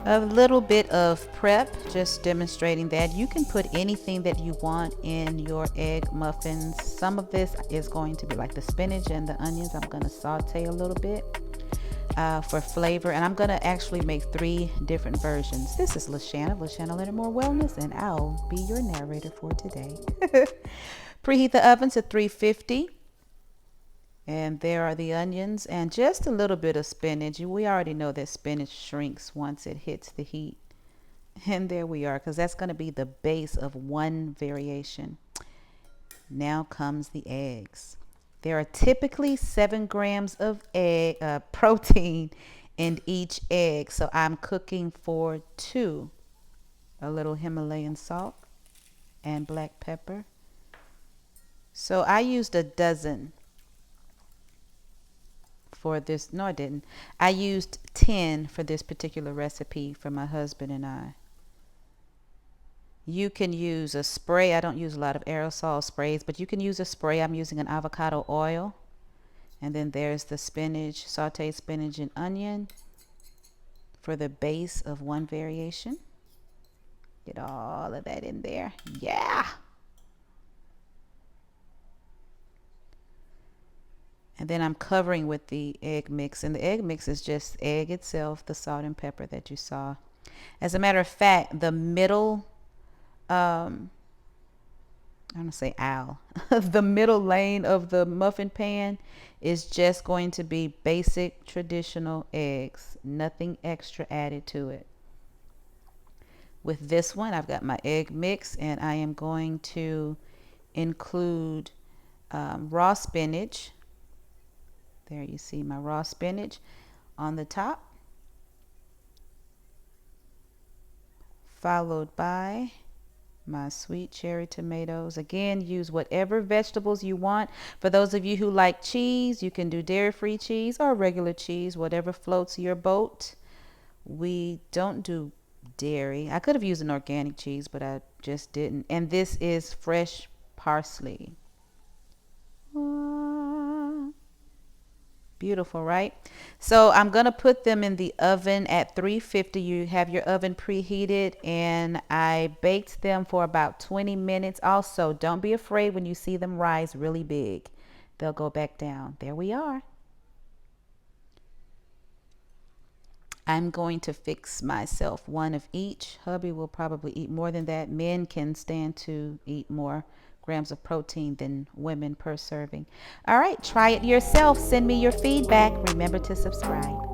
A little bit of prep, just demonstrating that you can put anything that you want in your egg muffins. Some of this is going to be like the spinach and the onions. I'm going to saute a little bit for flavor, and I'm going to actually make 3 different versions. This is LaShanna, LaShanna Leonard More Wellness, and I'll be your narrator for today. Preheat the oven to 350. And there are the onions and just a little bit of spinach. We already know that spinach shrinks once it hits the heat. And there we are, because that's going to be the base of one variation. Now comes the eggs. There are typically 7 grams of protein in each egg. So I'm cooking for 2. A little Himalayan salt and black pepper. So I used a dozen for this. No, I didn't. I used 10 for this particular recipe for my husband and I. You can use a spray. I don't use a lot of aerosol sprays, but you can use a spray. I'm using an avocado oil. And then there's the spinach, sauteed spinach and onion for the base of one variation. Get all of that in there. Yeah. And then I'm covering with the egg mix. And the egg mix is just egg itself, the salt and pepper that you saw. As a matter of fact, the middle, I'm going to say aisle, the middle lane of the muffin pan is just going to be basic traditional eggs. Nothing extra added to it. With this one, I've got my egg mix, and I am going to include raw spinach. There you see my raw spinach on the top, followed by my sweet cherry tomatoes. Again, use whatever vegetables you want. For those of you who like cheese, you can do dairy-free cheese or regular cheese, whatever floats your boat. We don't do dairy. I could have used an organic cheese, but I just didn't. And this is fresh parsley. Beautiful, right? So I'm going to put them in the oven at 350. You have your oven preheated, and I baked them for about 20 minutes. Also, don't be afraid when you see them rise really big. They'll go back down. There we are. I'm going to fix myself one of each. Hubby will probably eat more than that. Men can stand to eat more grams of protein than women per serving. All right, try it yourself. Send me your feedback. Remember to subscribe.